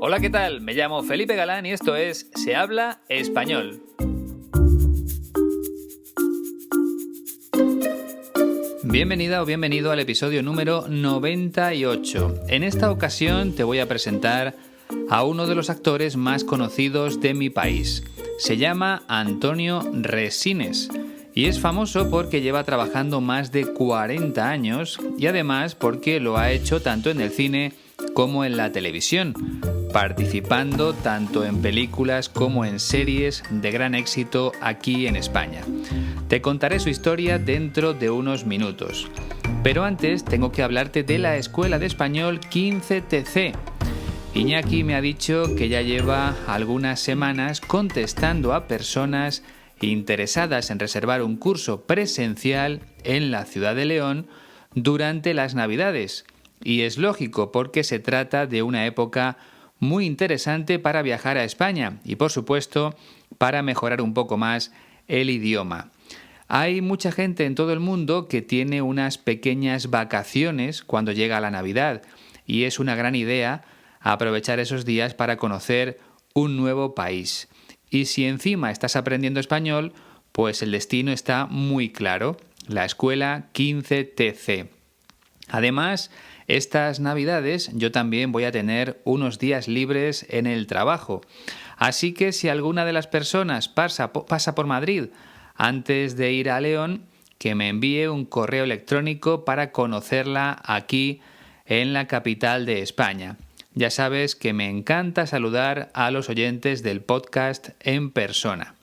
Hola, ¿qué tal? Me llamo Felipe Galán y esto es Se habla español. Bienvenida o bienvenido al episodio número 98. En esta ocasión te voy a presentar a uno de los actores más conocidos de mi país. Se llama Antonio Resines y es famoso porque lleva trabajando más de 40 años y además porque lo ha hecho tanto en el cine como en la televisión, participando tanto en películas como en series de gran éxito aquí en España. Te contaré su historia dentro de unos minutos. Pero antes tengo que hablarte de la Escuela de Español 15TC. Iñaki me ha dicho que ya lleva algunas semanas contestando a personas interesadas en reservar un curso presencial en la ciudad de León durante las Navidades. Y es lógico porque se trata de una época muy interesante para viajar a España y, por supuesto, para mejorar un poco más el idioma. Hay mucha gente en todo el mundo que tiene unas pequeñas vacaciones cuando llega la Navidad y es una gran idea aprovechar esos días para conocer un nuevo país. Y si encima estás aprendiendo español, pues el destino está muy claro, la Escuela 15TC. Además, estas Navidades yo también voy a tener unos días libres en el trabajo. Así que si alguna de las personas pasa por Madrid antes de ir a León, que me envíe un correo electrónico para conocerla aquí en la capital de España. Ya sabes que me encanta saludar a los oyentes del podcast en persona.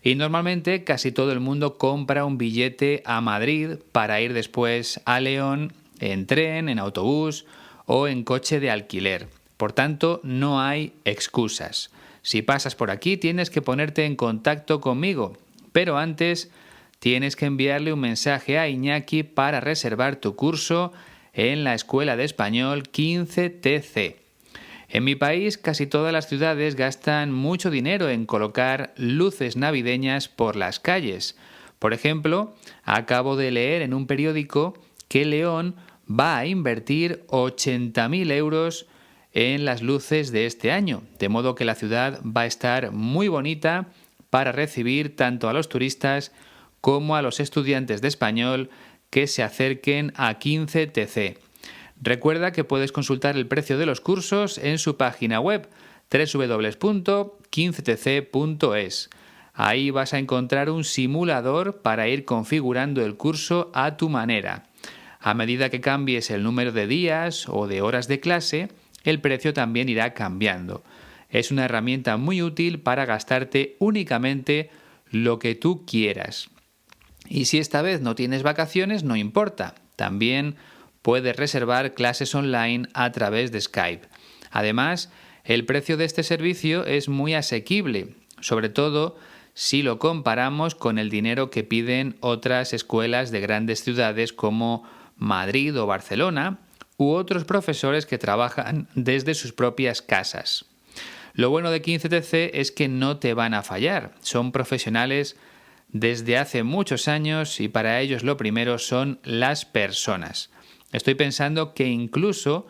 Y normalmente casi todo el mundo compra un billete a Madrid para ir después a León en tren, en autobús o en coche de alquiler. Por tanto, no hay excusas. Si pasas por aquí tienes que ponerte en contacto conmigo, pero antes tienes que enviarle un mensaje a Iñaki para reservar tu curso en la Escuela de Español 15TC. En mi país casi todas las ciudades gastan mucho dinero en colocar luces navideñas por las calles. Por ejemplo, acabo de leer en un periódico que León va a invertir 80.000 euros en las luces de este año, de modo que la ciudad va a estar muy bonita para recibir tanto a los turistas como a los estudiantes de español que se acerquen a 15TC. Recuerda que puedes consultar el precio de los cursos en su página web www.15tc.es. Ahí vas a encontrar un simulador para ir configurando el curso a tu manera. A medida que cambies el número de días o de horas de clase, el precio también irá cambiando. Es una herramienta muy útil para gastarte únicamente lo que tú quieras. Y si esta vez no tienes vacaciones, no importa. También puedes reservar clases online a través de Skype. Además, el precio de este servicio es muy asequible, sobre todo si lo comparamos con el dinero que piden otras escuelas de grandes ciudades como Madrid o Barcelona, u otros profesores que trabajan desde sus propias casas. Lo bueno de 15TC es que no te van a fallar. Son profesionales desde hace muchos años y para ellos lo primero son las personas. Estoy pensando que incluso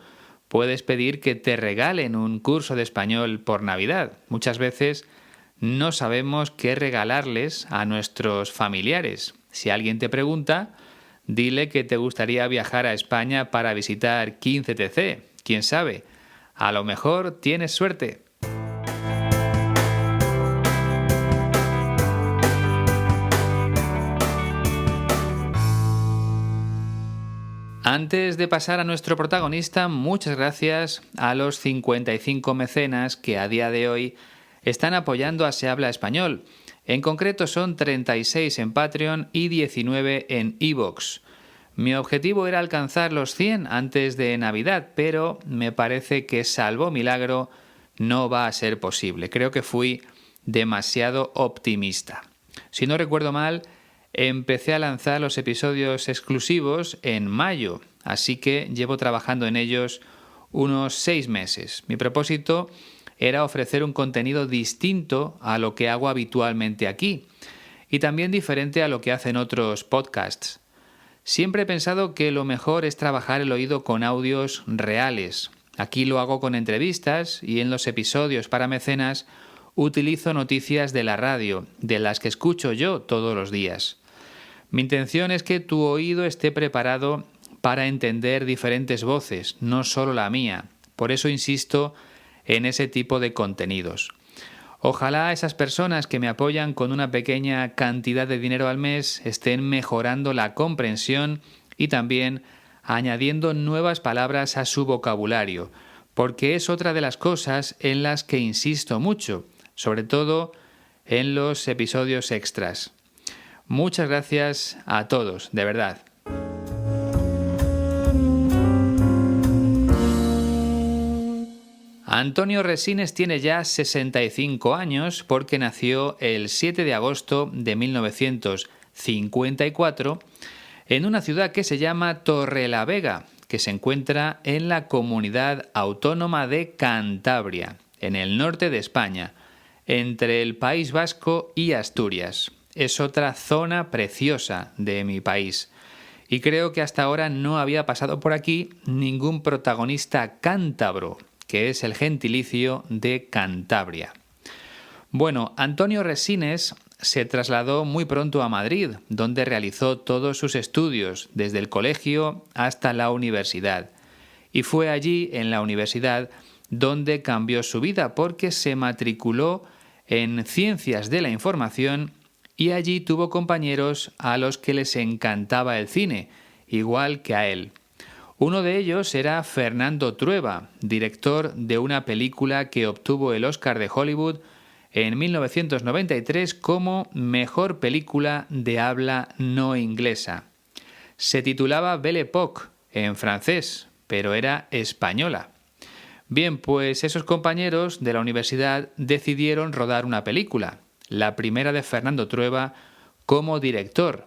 puedes pedir que te regalen un curso de español por Navidad. Muchas veces no sabemos qué regalarles a nuestros familiares. Si alguien te pregunta, dile que te gustaría viajar a España para visitar 15TC. ¿Quién sabe? A lo mejor tienes suerte. Antes de pasar a nuestro protagonista, muchas gracias a los 55 mecenas que a día de hoy están apoyando a Se habla español. En concreto son 36 en Patreon y 19 en iVoox. Mi objetivo era alcanzar los 100 antes de Navidad, pero me parece que salvo milagro no va a ser posible. Creo que fui demasiado optimista. Si no recuerdo mal, empecé a lanzar los episodios exclusivos en mayo, así que llevo trabajando en ellos unos 6 meses. Mi propósito era ofrecer un contenido distinto a lo que hago habitualmente aquí y también diferente a lo que hacen otros podcasts. Siempre he pensado que lo mejor es trabajar el oído con audios reales, Aquí lo hago con entrevistas y en los episodios para mecenas utilizo noticias de la radio, de las que escucho yo todos los días. Mi intención es que tu oído esté preparado para entender diferentes voces, no solo la mía. Por eso insisto en ese tipo de contenidos. Ojalá esas personas que me apoyan con una pequeña cantidad de dinero al mes estén mejorando la comprensión y también añadiendo nuevas palabras a su vocabulario, porque es otra de las cosas en las que insisto mucho, sobre todo en los episodios extras. Muchas gracias a todos, de verdad. Antonio Resines tiene ya 65 años porque nació el 7 de agosto de 1954 en una ciudad que se llama Torrelavega, que se encuentra en la comunidad autónoma de Cantabria, en el norte de España, entre el País Vasco y Asturias. Es otra zona preciosa de mi país. Y creo que hasta ahora no había pasado por aquí ningún protagonista cántabro, que es el gentilicio de Cantabria. Bueno, Antonio Resines se trasladó muy pronto a Madrid, donde realizó todos sus estudios, desde el colegio hasta la universidad. Y fue allí, en la universidad, donde cambió su vida, porque se matriculó en Ciencias de la Información y allí tuvo compañeros a los que les encantaba el cine, igual que a él. Uno de ellos era Fernando Trueba, director de una película que obtuvo el Oscar de Hollywood en 1993 como Mejor Película de Habla No Inglesa. Se titulaba Belle Époque, en francés, pero era española. Bien, pues esos compañeros de la universidad decidieron rodar una película, la primera de Fernando Trueba como director,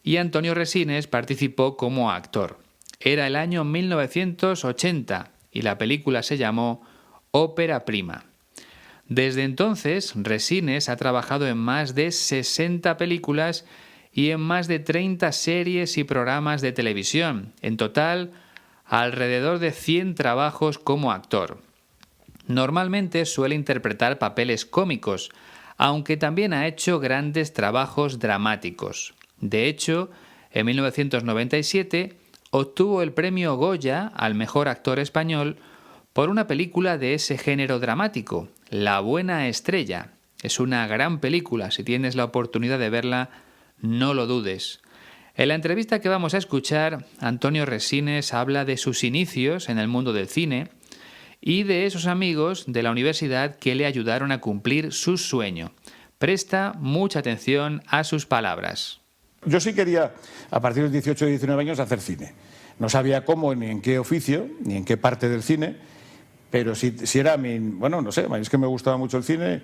y Antonio Resines participó como actor. Era el año 1980 y la película se llamó Ópera Prima. Desde entonces, Resines ha trabajado en más de 60 películas y en más de 30 series y programas de televisión. En total, alrededor de 100 trabajos como actor. Normalmente suele interpretar papeles cómicos, aunque también ha hecho grandes trabajos dramáticos. De hecho, en 1997 obtuvo el premio Goya al mejor actor español por una película de ese género dramático, La Buena Estrella. Es una gran película, si tienes la oportunidad de verla, no lo dudes. En la entrevista que vamos a escuchar, Antonio Resines habla de sus inicios en el mundo del cine y de esos amigos de la universidad que le ayudaron a cumplir su sueño. Presta mucha atención a sus palabras. Yo sí quería, a partir de los 18 o 19 años, hacer cine. No sabía cómo, ni en qué oficio, ni en qué parte del cine, pero sí era mi... Bueno, no sé, es que me gustaba mucho el cine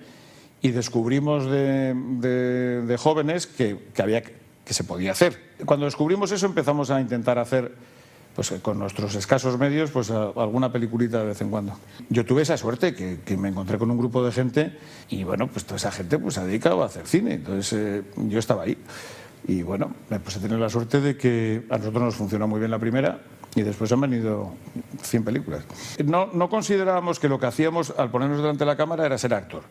y descubrimos de jóvenes que se podía hacer. Cuando descubrimos eso empezamos a intentar hacer, pues con nuestros escasos medios, pues alguna peliculita de vez en cuando. Yo tuve esa suerte que me encontré con un grupo de gente y bueno, pues toda esa gente pues se ha dedicado a hacer cine. Entonces yo estaba ahí. Y bueno, pues he tenido la suerte de que a nosotros nos funcionó muy bien la primera y después han venido 100 películas. No considerábamos que lo que hacíamos al ponernos delante de la cámara era ser actor.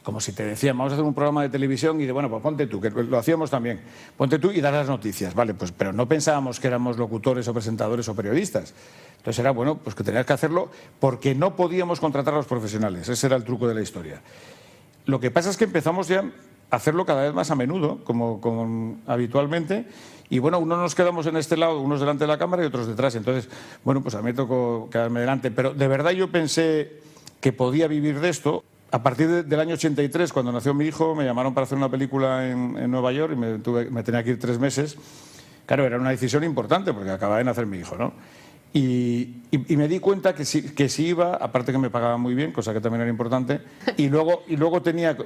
Como si te decían, vamos a hacer un programa de televisión y de, bueno, pues ponte tú, que lo hacíamos también. Ponte tú y dar las noticias, vale, pues, pero no pensábamos que éramos locutores o presentadores o periodistas. Entonces era, bueno, pues que tenías que hacerlo porque no podíamos contratar a los profesionales. Ese era el truco de la historia. Lo que pasa es que empezamos ya a hacerlo cada vez más a menudo, como habitualmente, y bueno, unos nos quedamos en este lado, unos delante de la cámara y otros detrás. Entonces, bueno, pues a mí me tocó quedarme delante. Pero de verdad yo pensé que podía vivir de esto. A partir del año 83, cuando nació mi hijo, me llamaron para hacer una película en Nueva York y me tenía que ir 3 meses. Claro, era una decisión importante porque acababa de nacer mi hijo, ¿no? Y me di cuenta que si iba, aparte que me pagaban muy bien, cosa que también era importante, y luego tenía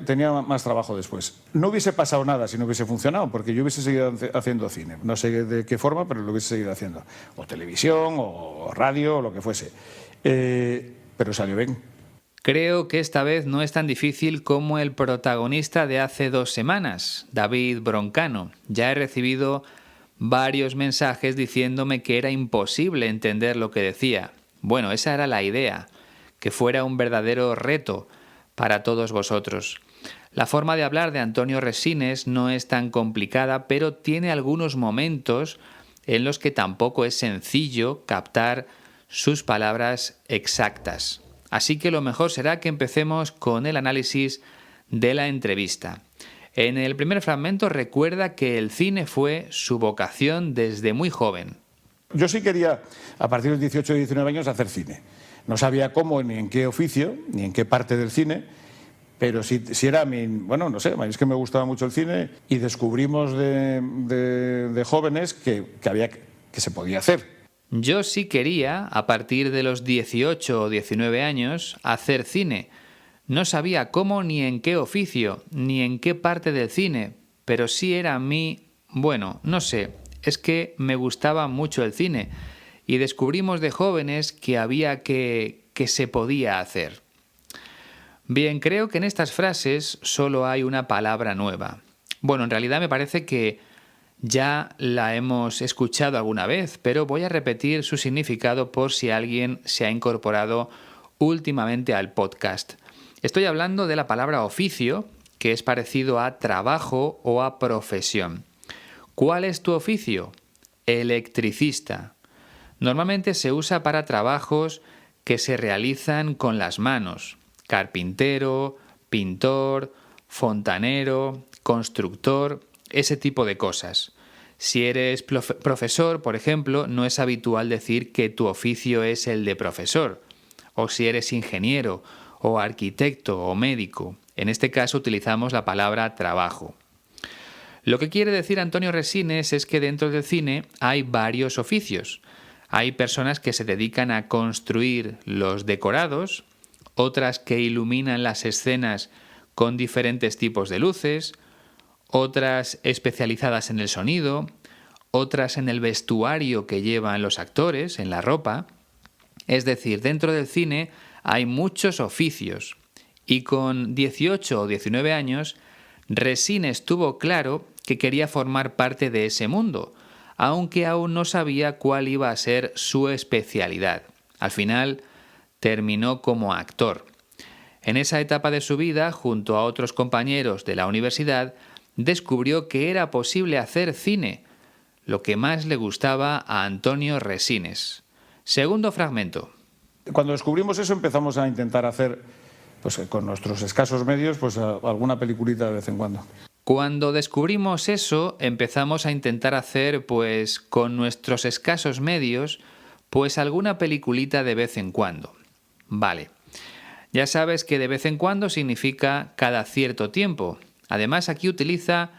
más trabajo después. No hubiese pasado nada si no hubiese funcionado, porque yo hubiese seguido haciendo cine. No sé de qué forma, pero lo hubiese seguido haciendo. O televisión, o radio, o lo que fuese. Pero salió bien. Creo que esta vez no es tan difícil como el protagonista de hace 2 semanas, David Broncano. Ya he recibido varios mensajes diciéndome que era imposible entender lo que decía. Bueno, esa era la idea, que fuera un verdadero reto para todos vosotros. La forma de hablar de Antonio Resines no es tan complicada, pero tiene algunos momentos en los que tampoco es sencillo captar sus palabras exactas. Así que lo mejor será que empecemos con el análisis de la entrevista. En el primer fragmento recuerda que el cine fue su vocación desde muy joven. Yo sí quería, a partir de los 18 o 19 años, hacer cine. No sabía cómo, ni en qué oficio, ni en qué parte del cine, pero sí era bueno, no sé, es que me gustaba mucho el cine y descubrimos de jóvenes que se podía hacer. Yo sí quería, a partir de los 18 o 19 años, hacer cine. No sabía cómo ni en qué oficio, ni en qué parte del cine, pero sí era bueno, no sé, es que me gustaba mucho el cine y descubrimos de jóvenes que se podía hacer. Bien, creo que en estas frases solo hay una palabra nueva. Bueno, en realidad me parece que ya la hemos escuchado alguna vez, pero voy a repetir su significado por si alguien se ha incorporado últimamente al podcast. Estoy hablando de la palabra oficio, que es parecido a trabajo o a profesión. ¿Cuál es tu oficio? Electricista. Normalmente se usa para trabajos que se realizan con las manos. Carpintero, pintor, fontanero, constructor, ese tipo de cosas. Si eres profesor, por ejemplo, no es habitual decir que tu oficio es el de profesor. O si eres ingeniero, o arquitecto, o médico. En este caso utilizamos la palabra trabajo. Lo que quiere decir Antonio Resines es que dentro del cine hay varios oficios. Hay personas que se dedican a construir los decorados, otras que iluminan las escenas con diferentes tipos de luces, otras especializadas en el sonido, otras en el vestuario que llevan los actores, en la ropa. Es decir, dentro del cine hay muchos oficios y con 18 o 19 años Resines tuvo claro que quería formar parte de ese mundo, aunque aún no sabía cuál iba a ser su especialidad. Al final terminó como actor. En esa etapa de su vida, junto a otros compañeros de la universidad, descubrió que era posible hacer cine, lo que más le gustaba a Antonio Resines. Segundo fragmento. Cuando descubrimos eso empezamos a intentar hacer, pues con nuestros escasos medios, pues alguna peliculita de vez en cuando. Cuando descubrimos eso, empezamos a intentar hacer, pues con nuestros escasos medios, pues alguna peliculita de vez en cuando. Vale. Ya sabes que de vez en cuando significa cada cierto tiempo. Además, aquí utiliza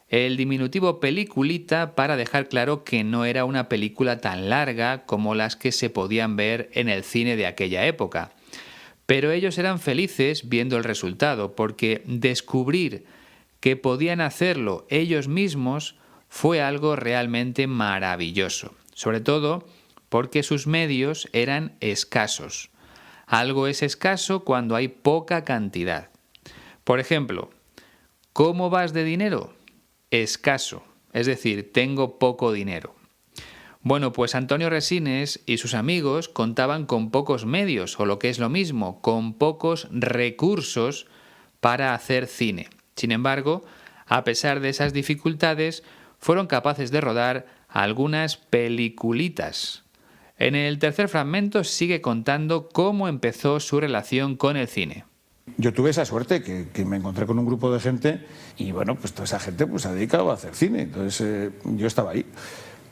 el diminutivo peliculita para dejar claro que no era una película tan larga como las que se podían ver en el cine de aquella época. Pero ellos eran felices viendo el resultado, porque descubrir que podían hacerlo ellos mismos fue algo realmente maravilloso. Sobre todo porque sus medios eran escasos. Algo es escaso cuando hay poca cantidad. Por ejemplo, ¿cómo vas de dinero? Escaso, es decir, tengo poco dinero. Bueno, pues Antonio Resines y sus amigos contaban con pocos medios, o lo que es lo mismo, con pocos recursos para hacer cine. Sin embargo, a pesar de esas dificultades, fueron capaces de rodar algunas peliculitas. En el tercer fragmento sigue contando cómo empezó su relación con el cine. Yo tuve esa suerte que me encontré con un grupo de gente y bueno, pues toda esa gente pues, se ha dedicado a hacer cine. Entonces yo estaba ahí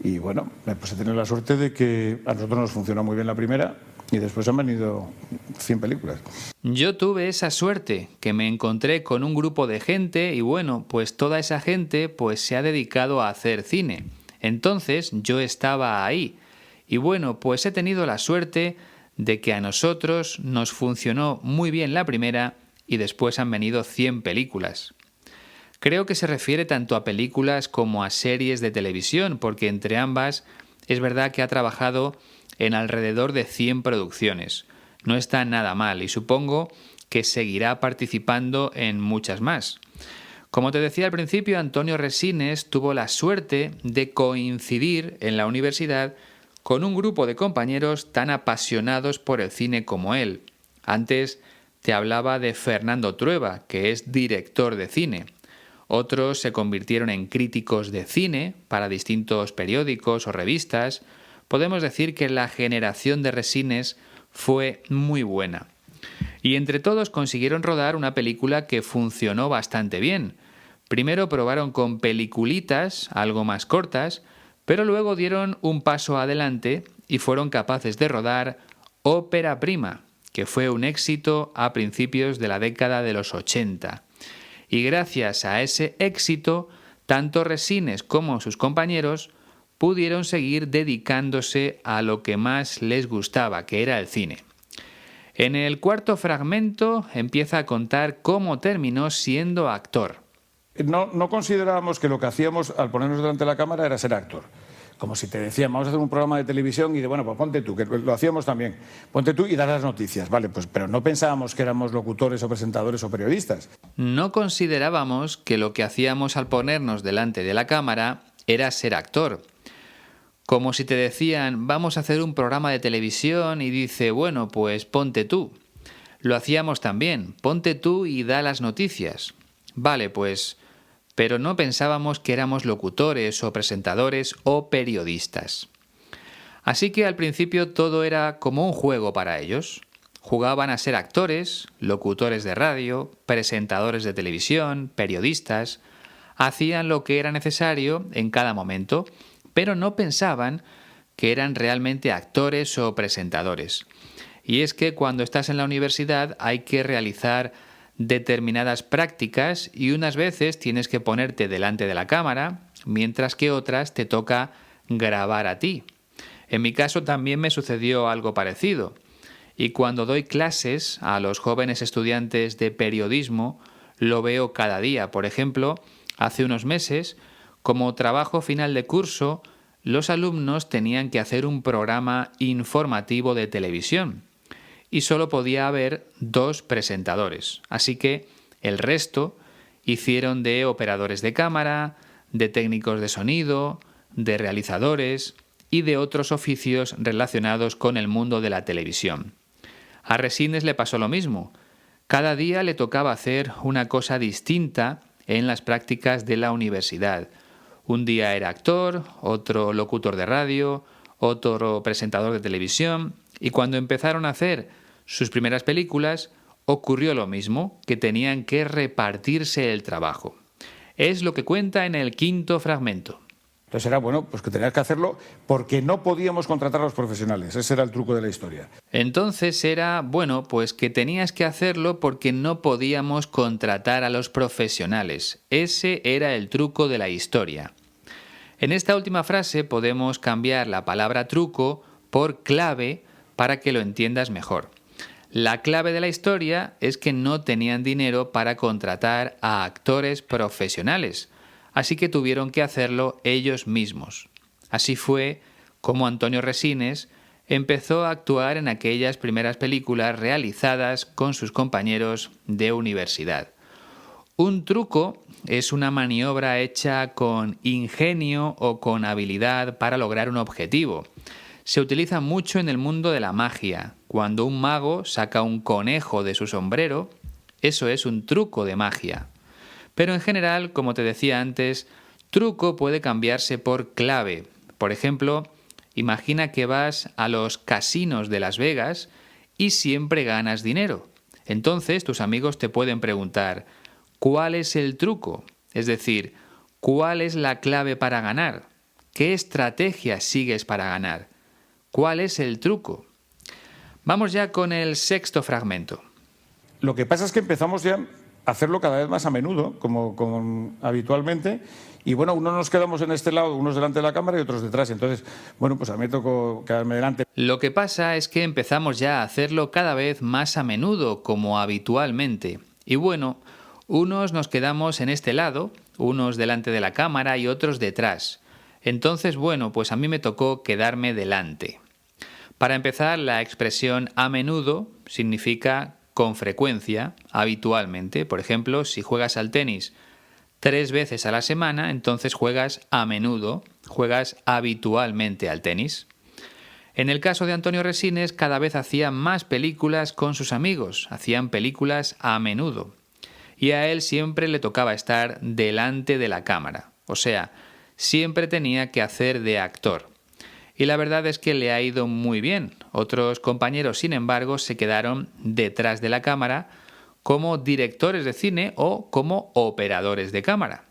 y bueno, pues he tenido la suerte de que a nosotros nos funcionó muy bien la primera y después han venido 100 películas. Yo tuve esa suerte, que me encontré con un grupo de gente y bueno, pues toda esa gente pues se ha dedicado a hacer cine. Entonces yo estaba ahí. Y bueno, pues he tenido la suerte de que a nosotros nos funcionó muy bien la primera y después han venido 100 películas. Creo que se refiere tanto a películas como a series de televisión, porque entre ambas es verdad que ha trabajado en alrededor de 100 producciones. No está nada mal y supongo que seguirá participando en muchas más. Como te decía al principio, Antonio Resines tuvo la suerte de coincidir en la universidad con un grupo de compañeros tan apasionados por el cine como él. Antes te hablaba de Fernando Trueba, que es director de cine. Otros se convirtieron en críticos de cine para distintos periódicos o revistas. Podemos decir que la generación de Resines fue muy buena. Y entre todos consiguieron rodar una película que funcionó bastante bien. Primero probaron con peliculitas, algo más cortas, pero luego dieron un paso adelante y fueron capaces de rodar Ópera Prima, que fue un éxito a principios de la década de los 80. Y gracias a ese éxito, tanto Resines como sus compañeros pudieron seguir dedicándose a lo que más les gustaba, que era el cine. En el cuarto fragmento empieza a contar cómo terminó siendo actor. No considerábamos que lo que hacíamos al ponernos delante de la cámara era ser actor. Como si te decían, vamos a hacer un programa de televisión y bueno, pues ponte tú, que lo hacíamos también. Ponte tú y dar las noticias, vale, pues pero no pensábamos que éramos locutores o presentadores o periodistas. No considerábamos que lo que hacíamos al ponernos delante de la cámara era ser actor. Como si te decían, vamos a hacer un programa de televisión y dice, bueno, pues ponte tú. Lo hacíamos también, ponte tú y da las noticias. Vale, pues, pero no pensábamos que éramos locutores o presentadores o periodistas. Así que al principio todo era como un juego para ellos. Jugaban a ser actores, locutores de radio, presentadores de televisión, periodistas. Hacían lo que era necesario en cada momento, pero no pensaban que eran realmente actores o presentadores. Y es que cuando estás en la universidad hay que realizar determinadas prácticas y unas veces tienes que ponerte delante de la cámara, mientras que otras te toca grabar a ti. En mi caso también me sucedió algo parecido. Y cuando doy clases a los jóvenes estudiantes de periodismo, lo veo cada día. Por ejemplo, hace unos meses, como trabajo final de curso, los alumnos tenían que hacer un programa informativo de televisión y solo podía haber 2 presentadores. Así que el resto hicieron de operadores de cámara, de técnicos de sonido, de realizadores y de otros oficios relacionados con el mundo de la televisión. A Resines le pasó lo mismo. Cada día le tocaba hacer una cosa distinta en las prácticas de la universidad. Un día era actor, otro locutor de radio, otro presentador de televisión, y cuando empezaron a hacer sus primeras películas, ocurrió lo mismo, que tenían que repartirse el trabajo. Es lo que cuenta en el quinto fragmento. Entonces era, bueno, pues que tenías que hacerlo porque no podíamos contratar a los profesionales. Ese era el truco de la historia. Entonces era, bueno, pues que tenías que hacerlo porque no podíamos contratar a los profesionales. Ese era el truco de la historia. En esta última frase podemos cambiar la palabra truco por clave para que lo entiendas mejor. La clave de la historia es que no tenían dinero para contratar a actores profesionales, así que tuvieron que hacerlo ellos mismos. Así fue como Antonio Resines empezó a actuar en aquellas primeras películas realizadas con sus compañeros de universidad. Un truco es una maniobra hecha con ingenio o con habilidad para lograr un objetivo. Se utiliza mucho en el mundo de la magia. Cuando un mago saca un conejo de su sombrero, eso es un truco de magia. Pero en general, como te decía antes, truco puede cambiarse por clave. Por ejemplo, imagina que vas a los casinos de Las Vegas y siempre ganas dinero. Entonces tus amigos te pueden preguntar, ¿cuál es el truco? Es decir, ¿cuál es la clave para ganar? ¿Qué estrategia sigues para ganar? ¿Cuál es el truco? Vamos ya con el sexto fragmento. Lo que pasa es que empezamos ya a hacerlo cada vez más a menudo, como habitualmente, y bueno, unos nos quedamos en este lado, unos delante de la cámara y otros detrás. Entonces, bueno, pues a mí me tocó quedarme delante. Lo que pasa es que empezamos ya a hacerlo cada vez más a menudo, como habitualmente. Y bueno, unos nos quedamos en este lado, unos delante de la cámara y otros detrás. Entonces, bueno, pues a mí me tocó quedarme delante. Para empezar, la expresión a menudo significa con frecuencia, habitualmente. Por ejemplo, si juegas al tenis 3 veces a la semana, entonces juegas a menudo, juegas habitualmente al tenis. En el caso de Antonio Resines, cada vez hacía más películas con sus amigos, hacían películas a menudo. Y a él siempre le tocaba estar delante de la cámara, o sea, siempre tenía que hacer de actor. Y la verdad es que le ha ido muy bien. Otros compañeros, sin embargo, se quedaron detrás de la cámara como directores de cine o como operadores de cámara.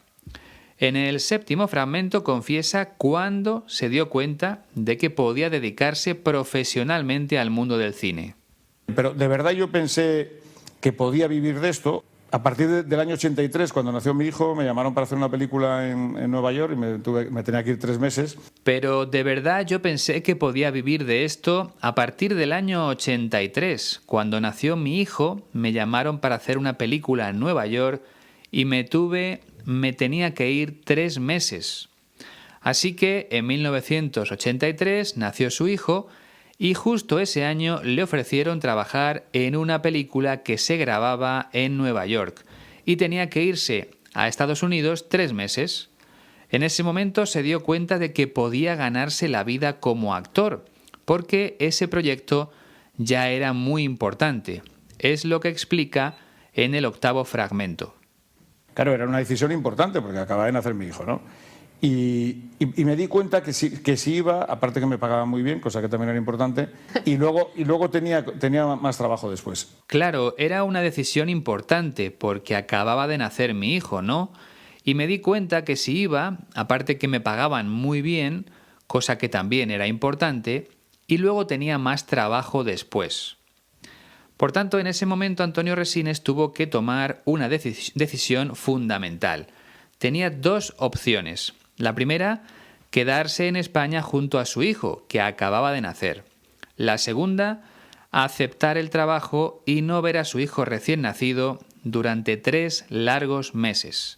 En el séptimo fragmento confiesa cuándo se dio cuenta de que podía dedicarse profesionalmente al mundo del cine. Pero de verdad yo pensé que podía vivir de esto. A partir del año 83, cuando nació mi hijo, me llamaron para hacer una película en Nueva York y me tenía que ir 3 meses. Pero de verdad yo pensé que podía vivir de esto a partir del año 83. Cuando nació mi hijo, me llamaron para hacer una película en Nueva York y me tenía que ir 3 meses. Así que en 1983 nació su hijo y justo ese año le ofrecieron trabajar en una película que se grababa en Nueva York y tenía que irse a Estados Unidos 3 meses. En ese momento se dio cuenta de que podía ganarse la vida como actor, porque ese proyecto ya era muy importante. Es lo que explica en el octavo fragmento. Claro, era una decisión importante porque acababa de nacer mi hijo, ¿no? Y me di cuenta que si iba, aparte que me pagaban muy bien, cosa que también era importante, y luego tenía más trabajo después. Claro, era una decisión importante porque acababa de nacer mi hijo, ¿no? Y me di cuenta que si iba, aparte que me pagaban muy bien, cosa que también era importante, y luego tenía más trabajo después. Por tanto, en ese momento Antonio Resines tuvo que tomar una decisión fundamental. Tenía 2 opciones. La primera, quedarse en España junto a su hijo, que acababa de nacer. La segunda, aceptar el trabajo y no ver a su hijo recién nacido durante 3 largos meses.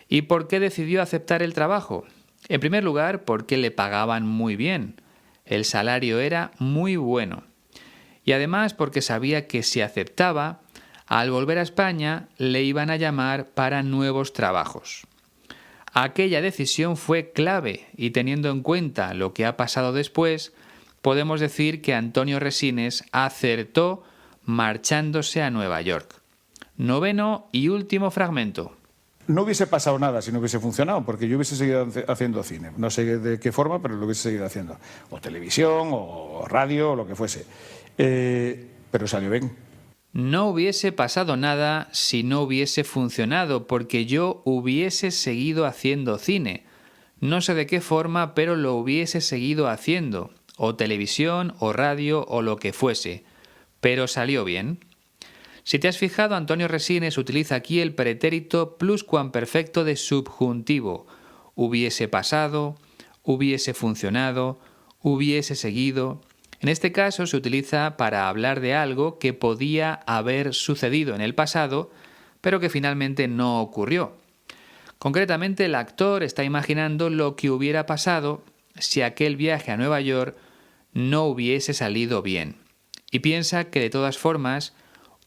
¿Y por qué decidió aceptar el trabajo? En primer lugar, porque le pagaban muy bien. El salario era muy bueno. Y además porque sabía que si aceptaba, al volver a España le iban a llamar para nuevos trabajos. Aquella decisión fue clave y teniendo en cuenta lo que ha pasado después, podemos decir que Antonio Resines acertó marchándose a Nueva York. Noveno y último fragmento. No hubiese pasado nada si no hubiese funcionado, porque yo hubiese seguido haciendo cine. No sé de qué forma, pero lo hubiese seguido haciendo. O televisión, o radio, o lo que fuese. Pero salió bien. No hubiese pasado nada si no hubiese funcionado, porque yo hubiese seguido haciendo cine. No sé de qué forma, pero lo hubiese seguido haciendo, o televisión, o radio, o lo que fuese. Pero salió bien. Si te has fijado, Antonio Resines utiliza aquí el pretérito pluscuamperfecto de subjuntivo. Hubiese pasado, hubiese funcionado, hubiese seguido. En este caso se utiliza para hablar de algo que podía haber sucedido en el pasado, pero que finalmente no ocurrió. Concretamente, el actor está imaginando lo que hubiera pasado si aquel viaje a Nueva York no hubiese salido bien. Y piensa que de todas formas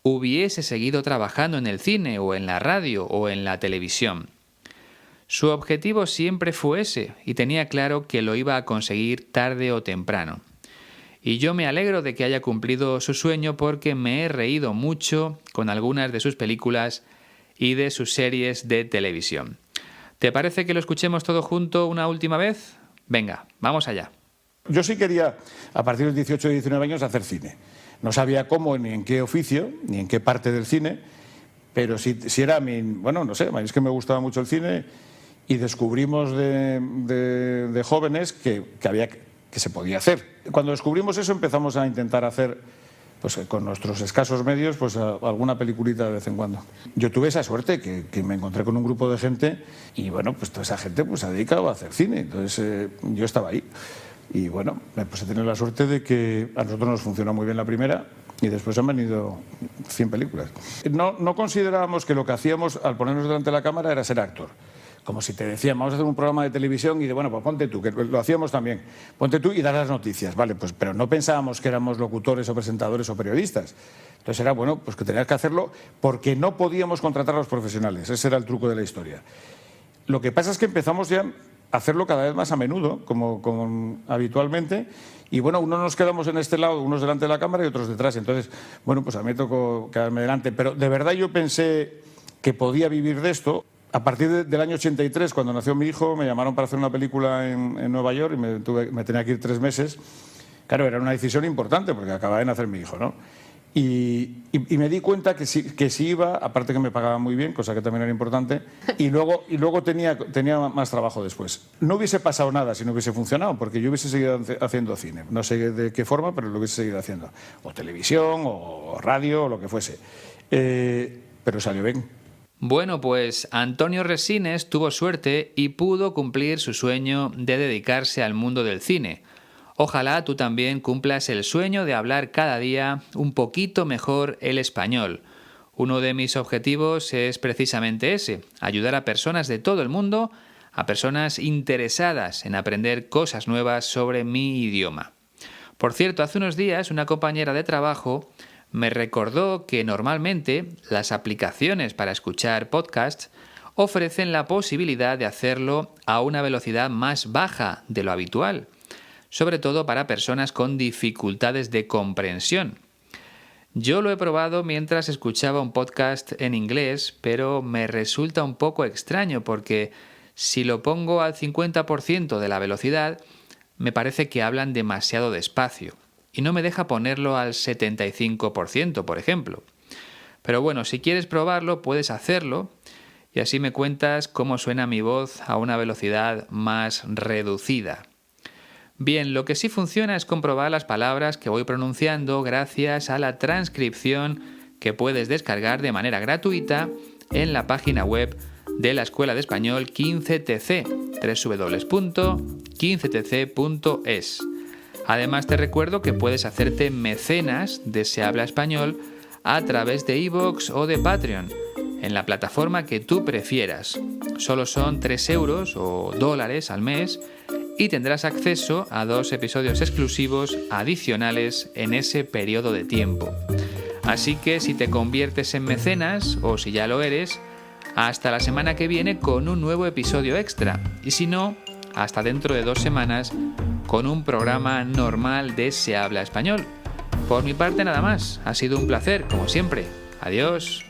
hubiese seguido trabajando en el cine o en la radio o en la televisión. Su objetivo siempre fue ese y tenía claro que lo iba a conseguir tarde o temprano. Y yo me alegro de que haya cumplido su sueño porque me he reído mucho con algunas de sus películas y de sus series de televisión. ¿Te parece que lo escuchemos todo junto una última vez? Venga, vamos allá. Yo sí quería, a partir de los 18 y 19 años, hacer cine. No sabía cómo, ni en qué oficio, ni en qué parte del cine, pero si era bueno, no sé, es que me gustaba mucho el cine y descubrimos de jóvenes que se podía hacer. Cuando descubrimos eso empezamos a intentar hacer, pues con nuestros escasos medios, pues alguna peliculita de vez en cuando. Yo tuve esa suerte que me encontré con un grupo de gente y bueno, pues toda esa gente pues se ha dedicado a hacer cine, entonces yo estaba ahí. Y bueno, pues he tenido la suerte de que a nosotros nos funcionó muy bien la primera y después han venido 100 películas. No considerábamos que lo que hacíamos al ponernos delante de la cámara era ser actor. Como si te decían, vamos a hacer un programa de televisión y bueno, pues ponte tú, que lo hacíamos también. Ponte tú y dar las noticias, vale, pues pero no pensábamos que éramos locutores o presentadores o periodistas. Entonces era bueno, pues que tenías que hacerlo porque no podíamos contratar a los profesionales. Ese era el truco de la historia. Lo que pasa es que empezamos ya hacerlo cada vez más a menudo, como habitualmente. Y bueno, unos nos quedamos en este lado, unos delante de la cámara y otros detrás. Entonces, bueno, pues a mí me tocó quedarme delante. Pero de verdad yo pensé que podía vivir de esto. A partir del año 83, cuando nació mi hijo, me llamaron para hacer una película en Nueva York y me tenía que ir 3 meses. Claro, era una decisión importante porque acababa de nacer mi hijo, ¿no? Y me di cuenta que si iba, aparte que me pagaban muy bien, cosa que también era importante, y luego tenía más trabajo después. No hubiese pasado nada si no hubiese funcionado, porque yo hubiese seguido haciendo cine. No sé de qué forma, pero lo hubiese seguido haciendo. O televisión, o radio, o lo que fuese. Pero salió bien. Bueno, pues Antonio Resines tuvo suerte y pudo cumplir su sueño de dedicarse al mundo del cine. Ojalá tú también cumplas el sueño de hablar cada día un poquito mejor el español. Uno de mis objetivos es precisamente ese, ayudar a personas de todo el mundo, a personas interesadas en aprender cosas nuevas sobre mi idioma. Por cierto, hace unos días una compañera de trabajo me recordó que normalmente las aplicaciones para escuchar podcasts ofrecen la posibilidad de hacerlo a una velocidad más baja de lo habitual, sobre todo para personas con dificultades de comprensión. Yo lo he probado mientras escuchaba un podcast en inglés, pero me resulta un poco extraño porque si lo pongo al 50% de la velocidad, me parece que hablan demasiado despacio. Y no me deja ponerlo al 75%, por ejemplo. Pero bueno, si quieres probarlo, puedes hacerlo y así me cuentas cómo suena mi voz a una velocidad más reducida. Bien, lo que sí funciona es comprobar las palabras que voy pronunciando gracias a la transcripción que puedes descargar de manera gratuita en la página web de la Escuela de Español 15TC, www.15tc.es. Además te recuerdo que puedes hacerte mecenas de Se Habla Español a través de iVoox o de Patreon, en la plataforma que tú prefieras. Solo son 3 euros o dólares al mes y tendrás acceso a 2 episodios exclusivos adicionales en ese periodo de tiempo. Así que si te conviertes en mecenas o si ya lo eres, hasta la semana que viene con un nuevo episodio extra. Y si no, hasta dentro de 2 semanas con un programa normal de Se Habla Español. Por mi parte nada más, ha sido un placer, como siempre. Adiós.